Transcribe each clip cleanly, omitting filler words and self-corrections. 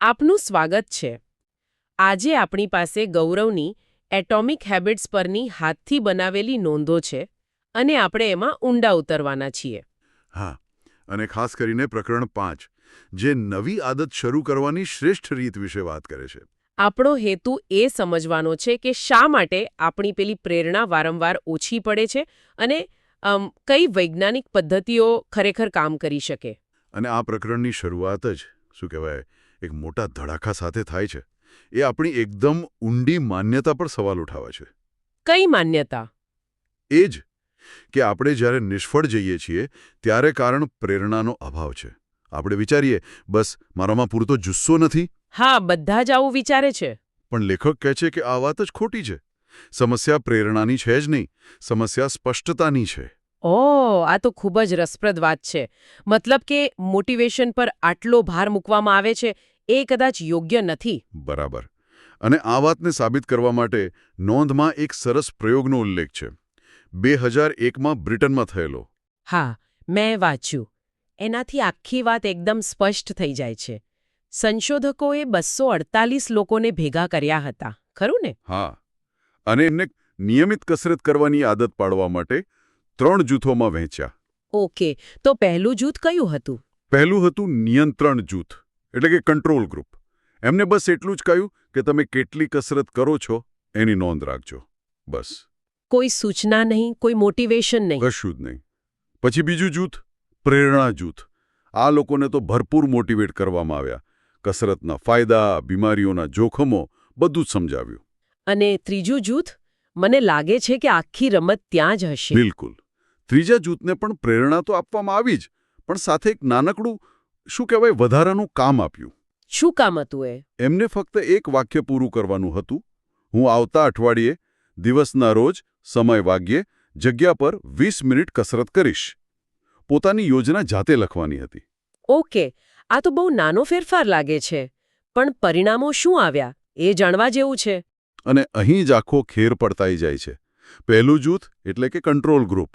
આપનું સ્વાગત છે. આજે આપણી પાસે ગૌરવની એટોમિક હેબિટ્સ પરની હાથથી બનાવેલી નોંધો છે અને આપણે એમાં ઊંડા ઉતરવાના છીએ. હા, અને ખાસ કરીને પ્રકરણ 5 જે નવી આદત શરૂ કરવાની શ્રેષ્ઠ રીત વિશે વાત કરે છે. આપણો હેતુ એ સમજવાનો છે કે શા માટે આપણી પેલી પ્રેરણા વારંવાર ઓછી પડે છે અને કઈ વૈજ્ઞાનિક પદ્ધતિઓ ખરેખર કામ કરી શકે. અને આ પ્રકરણની શરૂઆત જ શું કહેવાય એક મોટા ધડાકા સાથે થાય છે. એ આપણી એકદમ ઊંડી માન્યતા પર સવાલ ઉઠાવે છે. કઈ માન્યતા? એ જ કે આપણે જ્યારે નિષ્ફળ જઈએ છીએ ત્યારે કારણ પ્રેરણાનો અભાવ છે. આપણે વિચારીએ બસ મારામાં પૂરતો જુસ્સો નથી. હા, બધા જ આવું વિચારે છે. પણ લેખક કહે છે કે આ વાત જ ખોટી છે. સમસ્યા પ્રેરણાની છે જ નહીં, સમસ્યા સ્પષ્ટતાની છે. ઓહ, આ તો ખૂબ જ રસપ્રદ વાત છે. મતલબ કે મોટિવેશન પર આટલો ભાર મૂકવામાં આવે છે એ કદાચ યોગ્ય નથી. બરાબર. અને આ વાતને સાબિત કરવા માટે નોંધમાં એક સરસ પ્રયોગનો ઉલ્લેખ છે. 2001માં બ્રિટનમાં થયેલો. હા, મેં વાંચ્યું. એનાથી આખી વાત એકદમ સ્પષ્ટ થઈ જાય છે. સંશોધકોએ 248 લોકોને ભેગા કર્યા હતા, ખરું ને? હા, અને એમને નિયમિત કસરત કરવાની આદત પાડવા માટે 3 જૂથોમાં વહેંચ્યા. ઓકે, તો પહેલું જૂથ કયું હતું? પહેલું હતું નિયંત્રણ જૂથ, એટલે કે કંટ્રોલ ગ્રુપ. એમને બસ એટલું જ કહ્યું કે તમે કેટલી કસરત કરો છો એની નોંધ રાખજો. બસ. કોઈ સૂચના નહીં, કોઈ મોટિવેશન નહીં. કશું જ નહીં. પછી બીજું જૂથ પ્રેરણા જૂથ. આ લોકોને તો ભરપૂર મોટિવેટ કરવામાં આવ્યા. કસરતના ફાયદા, બીમારીઓના જોખમો બધું જ સમજાવ્યું. અને ત્રીજું જૂથ? મને લાગે છે કે આખી રમત ત્યાં જ હશે. બિલકુલ. ત્રીજા જૂથને પણ પ્રેરણા તો આપવામાં આવી જ, પણ સાથે એક નાનકડું શું કહેવાય વધારાનું કામ આપ્યું. શું કામ હતું એ? એમને ફક્ત એક વાક્ય પૂરું કરવાનું હતું. હું આવતા અઠવાડિયે દિવસના રોજ સમય વાગ્યે જગ્યા પર 20 મિનિટ કસરત કરીશ. પોતાની યોજના જાતે લખવાની હતી. ઓકે, આ તો બહુ નાનો ફેરફાર લાગે છે. પણ પરિણામો શું આવ્યા એ જાણવા જેવું છે. અને અહીં જ આખો ખેર પડતાઈ જાય છે. પહેલું જૂથ એટલે કે કંટ્રોલ ગ્રુપ.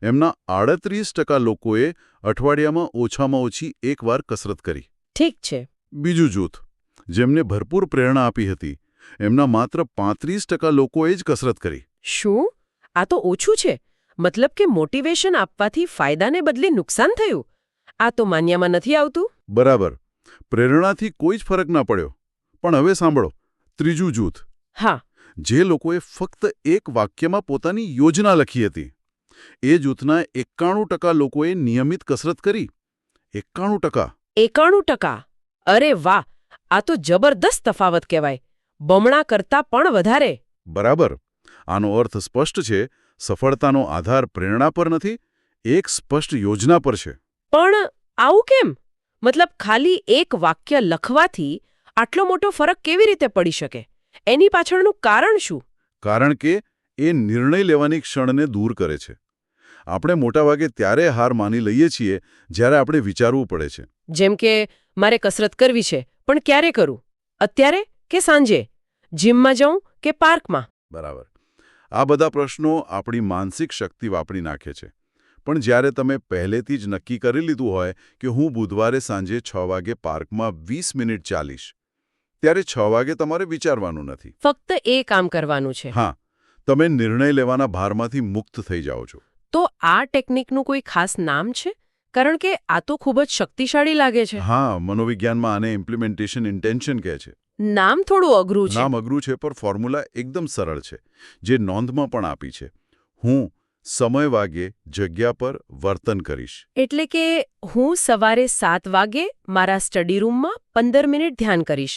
એમના 38% લોકોએ અઠવાડિયામાં ઓછામાં ઓછી એકવાર કસરત કરી. ઠીક છે. બીજું જૂથ જેમને ભરપૂર પ્રેરણા આપી હતી એમના માત્ર 35% લોકોએ જ કસરત કરી. શું? આ તો ઓછું છે. મતલબ કે મોટિવેશન આપવાથી ફાયદાને બદલે નુકસાન થયું. આ તો માન્યામાં નથી આવતું. બરાબર. પ્રેરણાથી કોઈ જ ફરક ના પડ્યો. પણ હવે સાંભળો, ત્રીજું જૂથ. હા. જે લોકોએ ફક્ત એક વાક્યમાં પોતાની યોજના લખી હતી એ જૂથના 91% લોકોએ નિયમિત કસરત કરી. 91%. 91%? અરે વાહ! આ તો જબરદસ્ત તફાવત કહેવાય. બમણા કરતાં પણ વધારે. બરાબર. આનો અર્થ સ્પષ્ટ છે. સફળતાનો આધાર પ્રેરણા પર નથી, એક સ્પષ્ટ યોજના પર છે. પણ આવું કેમ? મતલબ ખાલી એક વાક્ય લખવાથી આટલો મોટો ફરક કેવી રીતે પડી શકે? એની પાછળનું કારણ શું? કારણ કે એ નિર્ણય લેવાની ક્ષણને દૂર કરે છે. આપણે મોટાભાગે ત્યારે હાર માની લઈએ છીએ જ્યારે આપણે વિચારવું પડે છે. જેમ કે મારે કસરત કરવી છે, પણ ક્યારે કરું? અત્યારે કે સાંજે? જીમમાં જાઉં કે પાર્કમાં? બરાબર. આ બધા પ્રશ્નો આપણી માનસિક શક્તિ વાપરી નાખે છે. પણ જ્યારે તમે પહેલેથી જ નક્કી કરી લીધું હોય કે હું બુધવારે સાંજે 6 વાગે પાર્કમાં 20 મિનિટ ચાલીશ, ત્યારે 6 વાગે તમારે વિચારવાનું નથી. ફક્ત એ કામ કરવાનું છે. હા, તમે નિર્ણય લેવાના ભારમાંથી મુક્ત થઈ જાઓ છો. તો આ ટેકનિકનું કોઈ ખાસ નામ છે? કારણ કે આ તો ખૂબ જ શક્તિશાળી લાગે છે. હા, મનોવિજ્ઞાનમાં આને ઇમ્પ્લિમેન્ટેશન ઇન્ટેન્શન કહે છે. નામ થોડું અઘરું છે. નામ અઘરું છે, પણ ફોર્મ્યુલા એકદમ સરળ છે, જે નોંધમાં પણ આપી છે. હું સમય વાગે જગ્યા પર વર્તન કરીશ. એટલે કે હું સવારે 7 વાગે મારા સ્ટડી રૂમમાં 15 મિનિટ ધ્યાન કરીશ.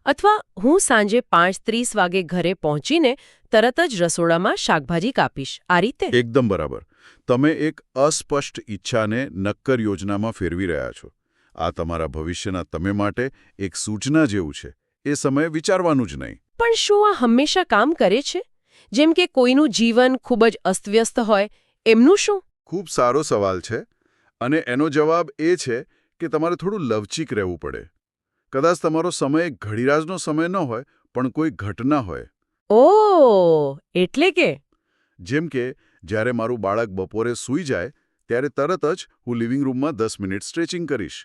અથવા હું સાંજે 5:30 વાગે ઘરે પહોંચીને તરત જ રસોડામાં શાકભાજી કાપીશ. આ રીતે? એકદમ બરાબર. તમે એક અસ્પષ્ટ ઈચ્છાને નક્કર યોજનામાં ફેરવી રહ્યા છો. આ તમારા ભવિષ્યના તમે માટે એક સૂચના જેવું છે. એ સમયે વિચારવાનું જ નહીં. પણ શું આ હંમેશા કામ કરે છે? જેમ કે કોઈનું જીવન ખૂબ જ અસ્તવ્યસ્ત હોય, એમનું શું? ખૂબ સારો સવાલ છે. અને એનો જવાબ એ છે કે તમારે થોડું લવચીક રહેવું પડે. કદાચ તમારો સમય ઘડિયાળનો સમય ન હોય, પણ કોઈ ઘટના હોય. ઓહ, એટલે કે જેમ કે જ્યારે મારું બાળક બપોરે સૂઈ જાય ત્યારે તરત જ હું લિવિંગ રૂમમાં 10 મિનિટ સ્ટ્રેચિંગ કરીશ.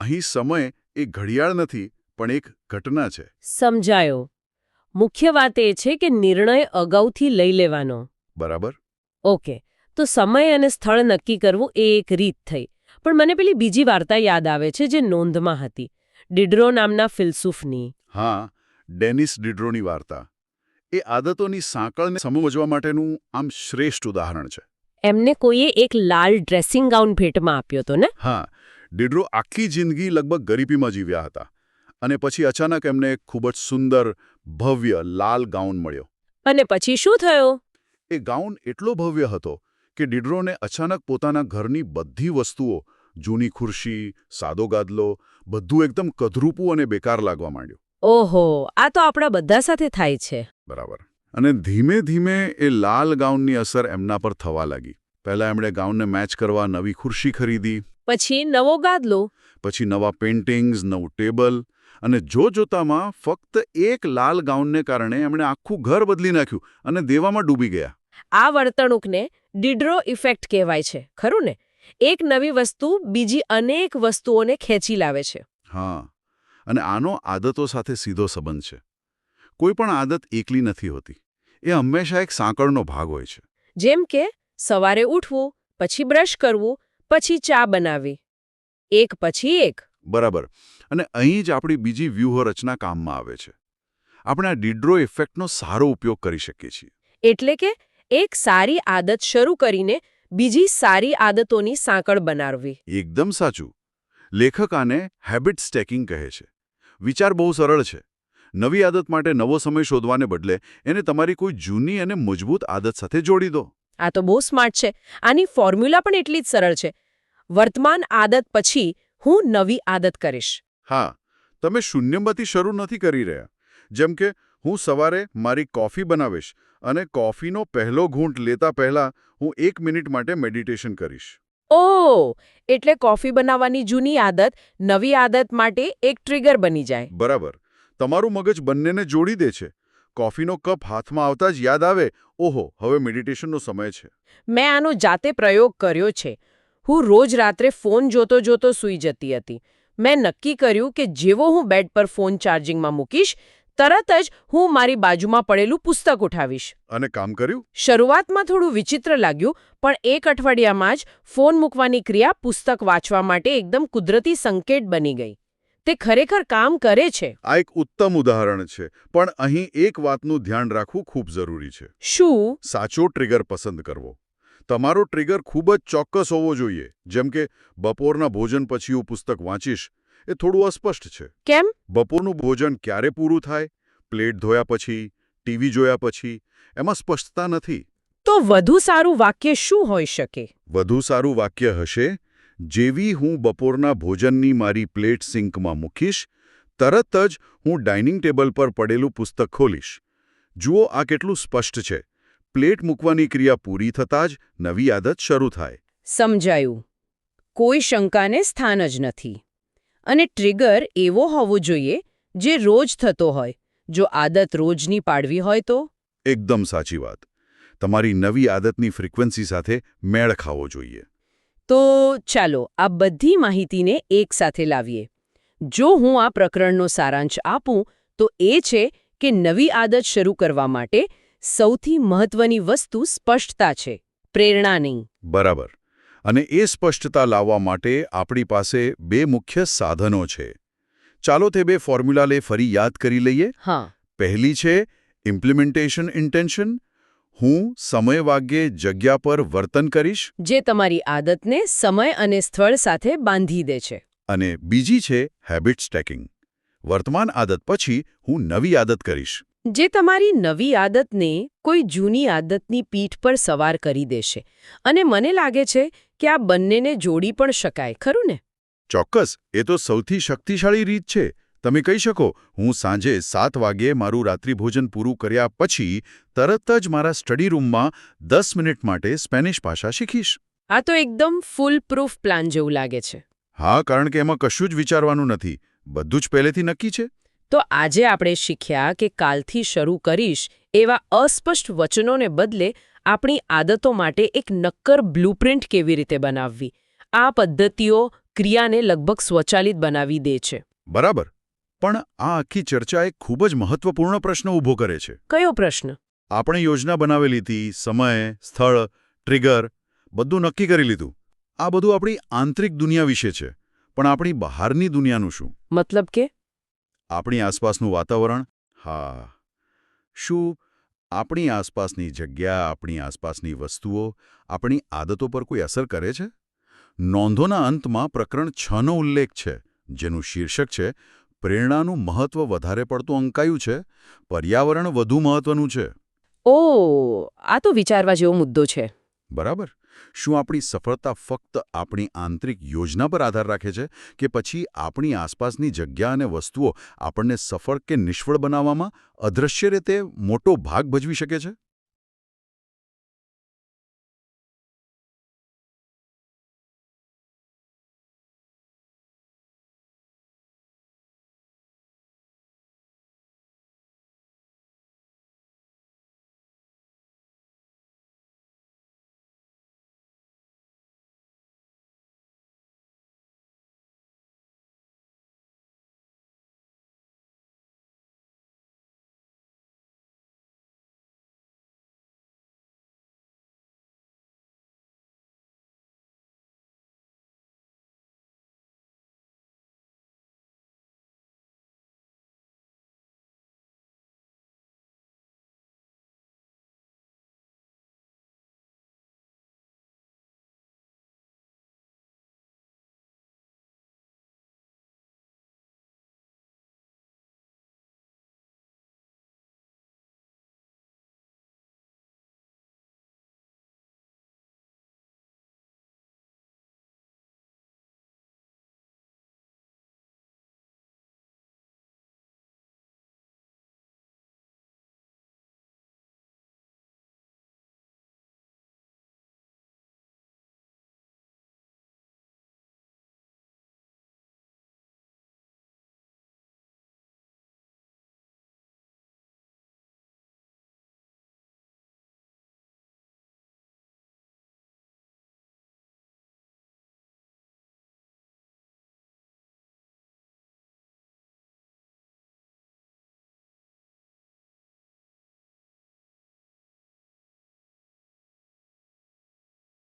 અહીં સમય એ ઘડિયાળ નથી, પણ એક ઘટના છે. સમજાયો. મુખ્ય વાત એ છે કે નિર્ણય અગાઉથી લઈ લેવાનો. બરાબર. ઓકે, તો સમય અને સ્થળ નક્કી કરવું એ એક રીત થઈ. પણ મને પેલી બીજી વાર્તા યાદ આવે છે જે નોંધમાં હતી, ડિડરો નામના ફિલસૂફની. હા, ડેનિસ ડિડ્રોની વાર્તા. એ આદતોની સાંકળને સમજવા માટેનું આમ શ્રેષ્ઠ ઉદાહરણ છે. એમને કોઈએ એક લાલ ડ્રેસિંગ ગાઉન ભેટમાં આપ્યો હતો ને? હા, ડિડ્રો આખી જિંદગી લગભગ ગરીબીમાં જીવ્યા હતા અને પછી અચાનક એમને એક ખૂબ જ સુંદર, ભવ્ય લાલ ગાઉન મળ્યો. અને પછી શું થયું? એ ગાઉન એટલો ભવ્ય હતો કે ડિડ્રોને અચાનક પોતાના ઘરની બધી વસ્તુઓ, જૂની ખુરશી, સાદો ગાદલો, બધું એકદમ કદરૂપું અને બેકાર લાગવા માંડ્યું. ઓહો, આ તો આપણા બધા સાથે થાય છે. બરાબર. અને ધીમે ધીમે એ લાલ ગાઉનની અસર એમના પર થવા લાગી. પહેલા એમણે ગાઉનને મેચ કરવા નવી ખુરશી ખરીદી, પછી નવો ગાદલો. પછી નવા પેઇન્ટિંગ્સ, નવું ટેબલ, અને જોતામાં ફક્ત એક લાલ ગાઉનને કારણે એમણે આખું ઘર બદલી નાખ્યું અને દેવામાં ડૂબી ગયા. આ વર્તણૂકને ડિડ્રો ઇફેક્ટ કહેવાય છે, ખરું ને? એક નવી વસ્તુ બીજી અનેક વસ્તુઓને ખેંચી લાવે છે. હા, અને આનો આદતો સાથે સીધો સંબંધ છે. કોઈ પણ આદત એકલી નથી હોતી. એ હંમેશા એક સાંકળનો ભાગ હોય છે. જેમ કે સવારે ઉઠવું, પછી બ્રશ કરવું, પછી ચા બનાવવી. એક પછી એક. બરાબર. અને અહીં જ આપણી બીજી વ્યૂહરચના કામમાં આવે છે. આપણે આ ડિડ્રો ઇફેક્ટનો સારો ઉપયોગ કરી શકીએ છીએ. એટલે કે એક સારી આદત શરૂ કરીને બીજી સારી આદતોની સાંકળ બનાવવી. એકદમ સાચું. લેખક આને હેબિટ સ્ટેકિંગ કહે છે. વિચાર બહુ સરળ છે. નવી આદત માટે નવો સમય શોધવાને બદલે એને તમારી કોઈ જૂની અને મજબૂત આદત સાથે જોડી દો. આ તો બહુ સ્માર્ટ છે. આની ફોર્મ્યુલા પણ એટલી જ સરળ છે. વર્તમાન આદત પછી હું નવી આદત કરીશ. હા, તમે શૂન્યમાંથી શરૂ નથી કરી રહ્યા. જેમ કે હું સવારે મારી કોફી બનાવીશ અને કોફીનો પહેલો ઘૂંટ લેતા પહેલા હું 1 મિનિટ માટે મેડિટેશન કરીશ. ઓહ, એટલે કોફી બનાવવાની જૂની આદત નવી આદત માટે એક ટ્રિગર બની જાય. બરાબર. તમારું મગજ બંનેને જોડી દે છે. કોફીનો કપ હાથમાં આવતા જ યાદ આવે, ઓહો, હવે મેડિટેશનનો સમય છે. મેં આનો જાતે પ્રયોગ કર્યો છે. હું રોજ રાત્રે ફોન જોતો જોતો સૂઈ જતી હતી. મેં નક્કી કર્યું કે જેવો હું બેડ પર ફોન ચાર્જિંગમાં મૂકીશ, તરત જ હું મારી બાજુમાં પડેલું પુસ્તક ઉઠાવીશ. અને કામ કર્યું? શરૂઆતમાં થોડું વિચિત્ર લાગ્યું, પણ એક અઠવાડિયામાં જ ફોન મૂકવાની ક્રિયા પુસ્તક વાંચવા માટે એકદમ કુદરતી સંકેત બની ગઈ. તે ખરેખર કામ કરે છે. આ એક ઉત્તમ ઉદાહરણ છે. પણ અહીં એક વાતનું ધ્યાન રાખવું ખૂબ જરૂરી છે. શું? સાચો ટ્રિગર પસંદ કરવો. તમારો ટ્રિગર ખૂબ જ ચોક્કસ હોવો જોઈએ. જેમ કે બપોરના ભોજન પછી હું પુસ્તક વાંચીશ. એ થોડું અસ્પષ્ટ છે. કેમ? બપોરનું ભોજન ક્યારે પૂરું થાય? પ્લેટ ધોયા પછી? ટીવી જોયા પછી? એમાં સ્પષ્ટતા નથી. તો વધુ સારું વાક્ય શું હોઈ શકે? વધુ સારું વાક્ય હશે, જેવી હું બપોરના ભોજનની મારી પ્લેટ સિંકમાં મૂકીશ, તરત જ હું ડાઇનિંગ ટેબલ પર પડેલું પુસ્તક ખોલીશ. જુઓ, આ કેટલું સ્પષ્ટ છે. પ્લેટ મૂકવાની ક્રિયા પૂરી થતાં જ નવી આદત શરૂ થાય. સમજાયું. કોઈ શંકાને સ્થાન જ નથી. અને ટ્રિગર એવો હોવો જોઈએ જે રોજ થતો હોય. જો આદત રોજની પાડવી હોય તો? એકદમ સાચી વાત. તમારી નવી આદતની ફ્રીક્વન્સી સાથે મેળ ખાવો જોઈએ. તો ચાલો આ બધી માહિતીને એક સાથે લાવીએ. જો હું આ પ્રકરણનો સારાંશ આપું તો એ છે કે નવી આદત શરૂ કરવા માટે સૌથી મહત્વની વસ્તુ સ્પષ્ટતા છે, પ્રેરણા નહીં. બરાબર. અને એ સ્પષ્ટતા લાવવા માટે આપણી પાસે 2 મુખ્ય સાધનો છે. ચાલો તે 2 ફોર્મ્યુલાને ફરી યાદ કરી લઈએ. હા. પહેલી છે ઇમ્પ્લિમેન્ટેશન ઇન્ટેન્શન. હું સમય વાગ્યે જગ્યા પર વર્તન કરીશ. જે તમારી આદતને સમય અને સ્થળ સાથે બાંધી દે છે. અને બીજી છે હેબિટ સ્ટેકિંગ. વર્તમાન આદત પછી હું નવી આદત કરીશ. જે તમારી નવી આદતને કોઈ જૂની આદતની પીઠ પર સવાર કરી દેશે. અને મને લાગે છે કે આ બંનેને જોડી પણ શકાય, ખરું ને? ચોક્કસ. એ તો સૌથી શક્તિશાળી રીત છે. તમે કહી શકો, હું સાંજે 7 વાગ્યે મારું રાત્રિભોજન પૂરું કર્યા પછી તરત જ મારા સ્ટડી રૂમમાં 10 મિનિટ માટે સ્પેનિશ ભાષા શીખીશ. આ તો એકદમ ફૂલ પ્રૂફ પ્લાન જેવું લાગે છે. હા, કારણ કે એમાં કશું જ વિચારવાનું નથી. બધું જ પહેલેથી નક્કી છે. તો આજે આપણે શીખ્યા કે કાલથી શરૂ કરીશ એવા અસ્પષ્ટ વચનોને બદલે આપણી આદતો માટે એક નક્કર બ્લુપ્રિન્ટ કેવી રીતે બનાવવી. આ પદ્ધતિઓ ક્રિયાને લગભગ સ્વચાલિત બનાવી દે છે. બરાબર. પણ આ આખી ચર્ચા એક ખૂબ જ મહત્વપૂર્ણ પ્રશ્ન ઊભો કરે છે. કયો પ્રશ્ન? આપણે યોજના બનાવેલી હતી, સમય, સ્થળ, ટ્રિગર બધું નક્કી કરી લીધું. આ બધું આપણી આંતરિક દુનિયા વિશે છે. પણ આપણી બહારની દુનિયાનું શું? મતલબ કે? આપણી આસપાસનું વાતાવરણ? હા. શું આપણી આસપાસની જગ્યા, આપણી આસપાસની વસ્તુઓ, આપણી આદતો પર કોઈ અસર કરે છે? નોંધોના અંતમાં પ્રકરણ 6નો ઉલ્લેખ છે, જેનું શીર્ષક છે પ્રેરણાનું મહત્વ વધારે પડતું અંકાયું છે, પર્યાવરણ વધુ મહત્વનું છે. ઓહ, આ તો વિચારવા જેવો મુદ્દો છે. બરાબર. શું આપણી સફળતા ફક્ત આપણી આંતરિક યોજના પર આધાર રાખે છે કે પછી આપણી આસપાસની જગ્યા અને વસ્તુઓ આપણને સફળ કે નિષ્ફળ બનાવવામાં અદૃશ્ય રીતે મોટો ભાગ ભજવી શકે છે?